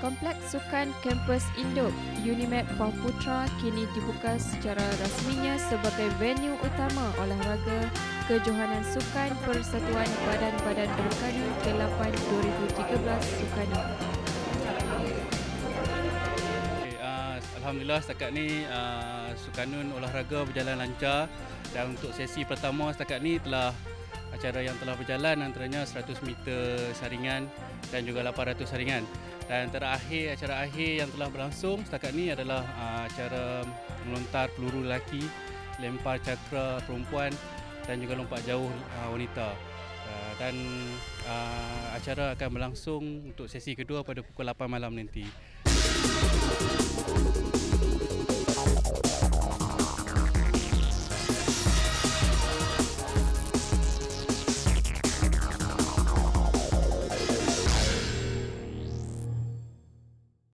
Kompleks Sukan Kampus Induk Unimed Pahuputra kini dibuka secara rasminya sebagai venue utama olahraga Kejohanan Sukan Persatuan Badan-Badan Berkanun ke-8 2013 Sukanun. Alhamdulillah setakat ni Sukanun olahraga berjalan lancar, dan untuk sesi pertama setakat ni acara yang telah berjalan antaranya 100 meter saringan dan juga 800 saringan. Dan acara akhir yang telah berlangsung setakat ni adalah acara melontar peluru lelaki, lempar cakra perempuan dan juga lompat jauh wanita. Dan acara akan berlangsung untuk sesi kedua pada pukul 8 malam nanti.